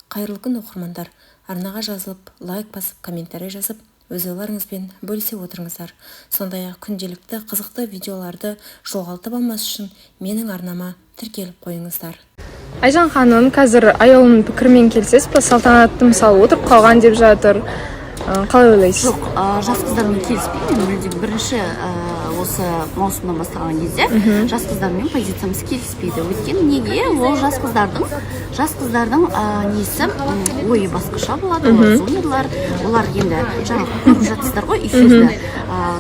Қайырлы күн оқырмандар. Арнаға жазылып, лайк басып, комментарий жазып, өз ойларыңызбен бөлісе отырыңыздар. Сондай-ақ күнделікті қызықты видеоларды жоғалтып алмас үшін менің арнама тіркеліп қойыңыздар. Айжан ханым, қазір аяулымның пікірмен келсіз, салтанатты мысалы отырып қалған деп жатыр. Қалай ойлайсыз? Жоқ, жас қыздармен келіспеймін. Мүлдем бірінші осы маусымнан басталған кезде жас қыздармен позициямыз келіспейді. Өйткені неге? Ол жас қыздардың несі ойы басқаша болады, олар зумерлар, олар енді жаңа көріп жатсыздар ғой эфирді.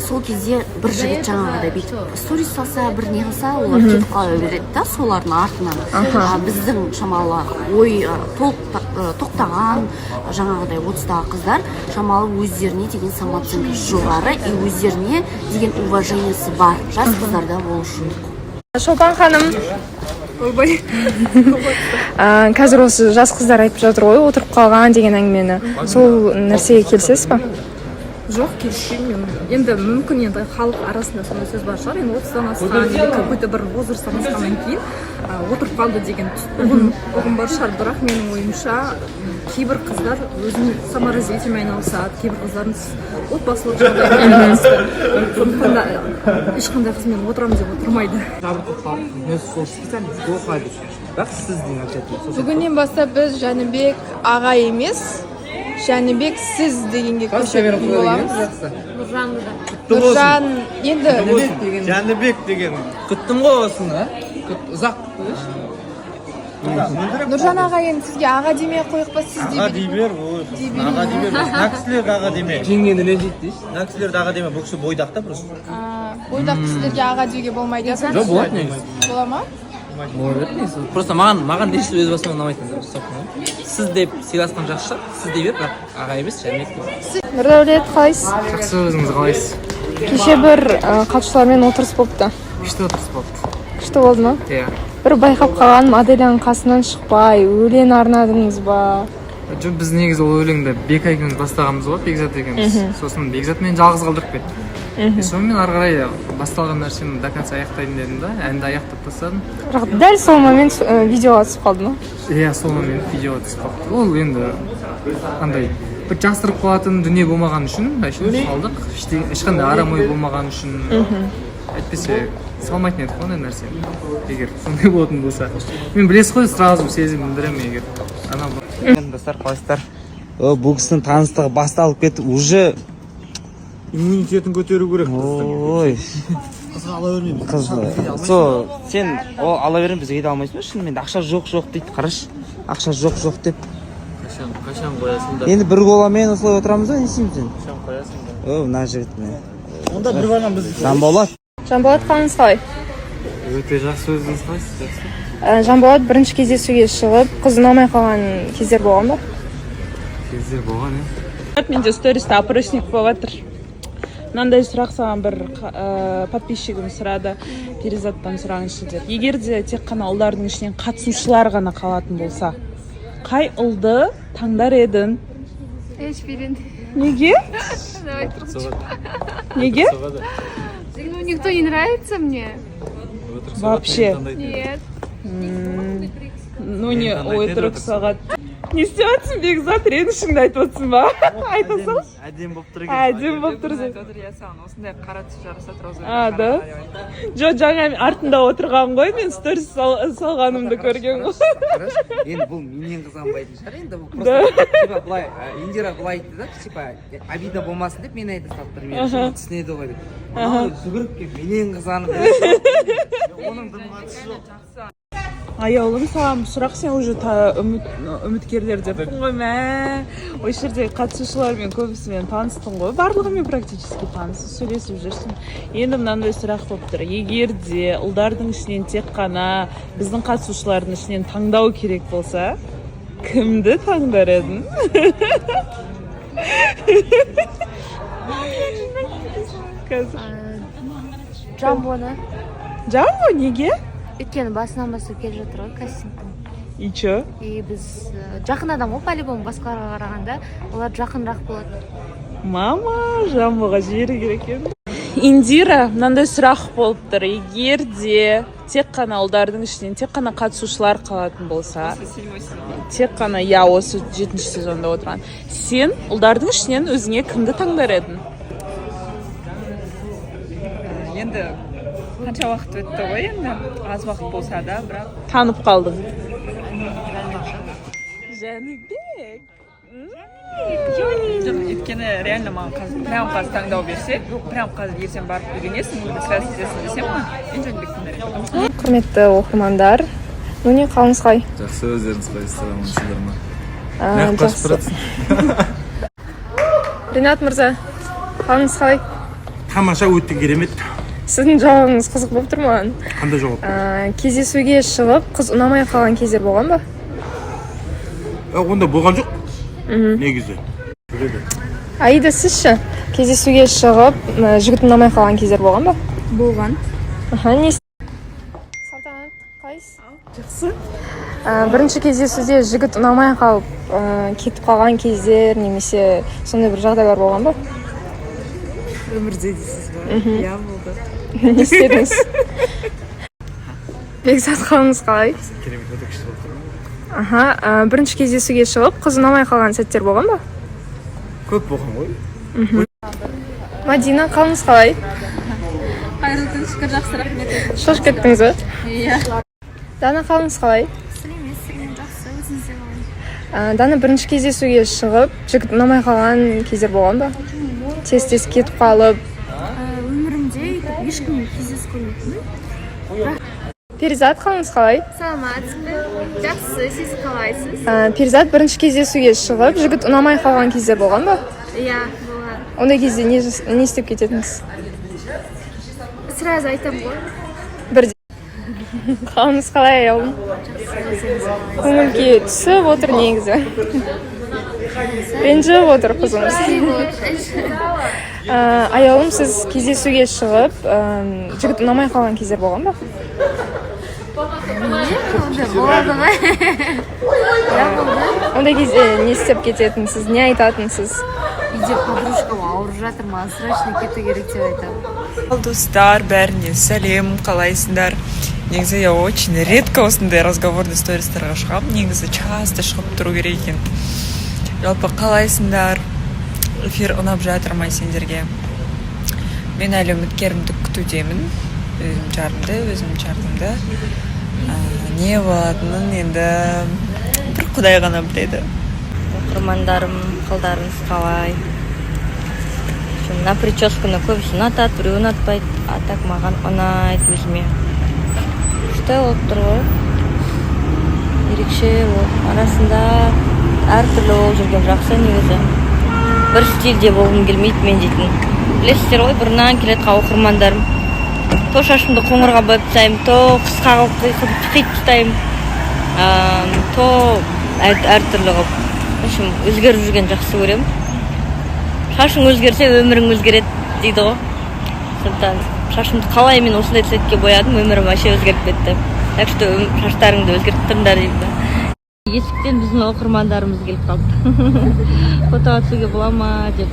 Сол кезде бір жігіт жаңағыдай бүйтіп сторис салса, бір не қылса, олар кетіп қала береді да, солардың артынан. Біздің шамалы ой тоқтаған жаңағыдай 30-тағы қыздар шамалы өздеріне деген самооценка жоғары и өздеріне деген уважениесі бар жас қыздарда болу үшін. Шолпан ханым, ойбай. Қазір осы жас қыздар айтып жатыр ғой, отырып қалған деген әңгімені. Сол нәрсеге келсіз ба? Жоқ, келіспеймін. Енді мүмкін енді халық арасында сондай сөз бар шығар. Енді 30-дан асқан, какой-то бір возрасттан асқаннан кейін отырып қалды деген ұғым бар шығар. Бірақ менің ойымша кейбір қыздар өзінің саморазвитиемен айналысады, кейбір қыздарымыз отбасылық жағдаймен айналысады. Сондықтан да ешқандай қызмен отырамын деп отырмайды. Бүгіннен бастап біз Жәнібек аға емес, Жәнібек сіз дегенге көшетін боламыз. Нұржан, енді Жәнібек деген күттім ғой осыны, ұзақ. Нұржан аға енді сізге аға демей қойық па, сіз Аға дей бер, аға дей бер. Нәкісілерді аға деме. Жеңгені ренжиді дейсіз? Нәкісілерді аға деме, бұл кісі бойдақта просто. бойдақ кісілерге аға деуге болмайды. Жоқ, болады негізі. Бола ма? Просто маған дешті өз басыма ұнамайтын. Сіз деп сыйласқан жақсы шығар, сіз дей бер, бірақ аға емес, Жәнібек деп. Нұрдәулет, қалайсыз? Жақсы, өзіңіз қалайсыз? Кеше бір қатысушылармен отырыс болыпты. Күшті отырыс болды. Күшті болды ма? Иә. Бір байқап қалған Аделяның қасынан шықпай, өлең арнадыңыз ба? Жоқ, біз негізі ол өлеңді Бекай екеуміз бастағанбыз ғой, Бекзат екеуміз. Сосын Бекзат мені жалғыз қалдырып кетті. Сонымен ары қарай басталған нәрсені до конца аяқтайын дедім да, әнді аяқтап тастадым. Бірақ дәл сол момент видеоға түсіп қалды ма? Иә, сол момент видеоға түсіп қалды. Ол енді андай бір жасырып қалатын дүние болмаған үшін салдық. Ешқандай арам ой болмаған үшін. Әйтпесе салмайтын едік ондай нәрсені. Егер сондай болатын болса. Мен білесіз ғой, сразу сезім білдіремін егер. Достар, қалайсыздар? Бұл кісінің таныстығы басталып кетті, уже иммунитетін көтеру керек. Ой. Қызға ала бермейміз. Қызға. Сен ала берем, бізге де алмайсың ба? Шынымен ақша жоқ дейді, қараш. Ақша жоқ деп. Қашан қоясың да? Енді бір қоламен осылай отырамыз ба, не істейміз сен? Қашан қоясың да? Мына жігітмен. Онда бір балам біз. Жанболат. Жанболат, қалыңыз қалай? Өте жақсы, өзіңіз қалайсыз? Жанболат бірінші кездесуге шығып, қыз ұнамай қалған кездер болған ба? Кездер болған, е? Менде сториста опросник болып жатыр. Мынандай сұрақ саған бір подписчигім сұрады, Перизаттан сұрағаншы деп. Егер де тек қана ұлдардың ішінен қатысушылар ғана қалатын болса, қай ұлды таңдар едің? Эшпирин. Неге? Давай трубочку. Неге? Ну, никто не нравится мне. Вообще. Нет. Ну не, отырып сағат. Не істеватсың, Бекзат, ренішіңді айтып отырсың ба? Айта сал. Әдем болып тұр екен. Әдем болып тұр. Я саған осындай қара түс жарасады роза. Да? Жоқ, жаңа артында отырған ғой, мен сторис салғанымды көрген ғой. Енді бұл менен қызғанбайтын шығар, енді бұл просто былай Индира былай айтты да, типа обида болмасын деп мен айта салып тұр, мен шын түсінеді ғой деп. Жүгіріп келіп менен қызғанып. Оның дымға түсі жоқ. Аяулым, саған сұрақ, сен уже үміткерлер деппін ғой, осы жерде қатысушылармен көбісімен таныстың ғой, барлығымен практически танысып сөйлесіп жүрсің. Енді мынандай сұрақ болып тұр. Егер де ұлдардың ішінен тек қана біздің қатысушылардың ішінен таңдау керек болса, кімді таңдар едің? Джамбоны. Джамбо, неге? Өйткені басынан бастап келе жатыр ғой кастингтің. И чё? И біз жақын адам ғой, по-любому басқаларға қарағанда, олар жақынырақ болады. Мама, Жамбоға жері керек екен. Индира, мынандай сұрақ болып тұр. Егер де тек қана ұлдардың ішінен тек қана қатысушылар қалатын болса, тек қана осы 7-ші сезонда отырған, сен ұлдардың ішінен өзіңе кімді таңдар едің? Енді қанша уақыт өтті ғой, енді аз уақыт болса да, бірақ Танып қалдың. Жәнібек. жоқ, өйткені реально маған прям қазір таңдау берсе, прям қазір ертең барып үйленесің, онда сразу сіздесің десем, мен Жәнібектің беремін. Құрметті оқырмандар, не қалыңыз қай? Жақсы, өздеріңіз қалайсыздар, амансыздар ма? Жақсы. Ринат мырза, қалыңыз қалай? Тамаша, өтті, керемет. Сіздің жауабыңыз қызық болып тұр маған. Қандай жауап? Кездесуге шығып, қыз ұнамай қалған кездер болған ба? Онда болған жоқ. Негізі. Аида, сіз ше? Кездесуге шығып, жігіт ұнамай қалған кездер болған ба? Болған. Не Салтанат, қайсыз? Жақсы. Бірінші кездесуде жігіт ұнамай қалып, кетіп қалған кездер, немесе сондай бір жағдайлар болған ба? Өмірде дейсіз ба? Иә, болды. Не істедіңіз? Бекзат, қалыңыз қалай? Керемет, өте күшті болып тұр. Бірінші кездесуге шығып, қыз ұнамай қалған сәттер болған ба? Көп болған ғой. Мадина, қалыңыз қалай? Қайырлы күн, шүкір, жақсы, рахмет. Шошып кеттіңіз ба? Иә. Дана, қалыңыз қалай? Сәлеметсіз, жақсы, өзіңізде қалай? Дана, бірінші кездесуге шығып, жігіт ұнамай қалған кездер болған ба? Тез кетіп қалып. Өмірімде ешкіммен кездесіп көрмеппін. Перизат, қалыңыз қалай? Саламатсыз, жақсы, сіз қалайсыз? Перизат, бірінші кездесуге шығып, жігіт ұнамай қалған кездер болған ба? Иә, болған. Ондай кезде не істеп кететіңіз? Сразу айтам ғой. Бірде. Қалыңыз қалай, аяулым? Көңілге түсіп отыр негізі. Ренжіп отыр қызымыз. Аяулым, сіз кездесуге шығып, жігіт ұнамай қалған кездер болған ба? Болады ғой. Ондай кезде не істеп кететінсіз, не айтатынсыз? Үйде подружкам ауырып жатыр, маған срочно кету керек деп айтамын. Достар, бәріне сәлем, қалайсыңдар? Негізі я очень редко осындай разговорный стористарға шығамын, негізі часто шығып тұру керек екен. Жалпы қалайсыңдар? Эфир ұнап жатыр ма сендерге? Мен әлі үміткерімді күтудемін. Өзім жардымды. Не болатынын енді бір Құдай ғана біледі. Оқырмандарым, қалдарыңыз қалай? Мына прическаны көбісі ұнатады, біреу ұнатпайды. А так маған ұнайды өзіме. Күшті болып тұр ғой. Ерекше арасында әртүрлі болып жүрген жақсы негізі. Бір стильде болғым келмейді мен дейтін. Білесіздер ғой, бұрыннан келеді оқырмандарым. То шашымды қоңырға бояп тастаймын, то қысқа қылып қиып тастаймын, то әртүрлі қылып. Общем, өзгеріп жүрген жақсы көремін. Шашың өзгерсе, өмірің өзгереді дейді ғой. Сондықтан шашымды қалай мен осындай цветке боядым, өмірім вообще өзгеріп кетті. Так что шаштарыңды өзгертіп тұрыңдар дейді. Есіктен біздің оқырмандарымыз келіп қалды. Фото түсуге бола ма деп.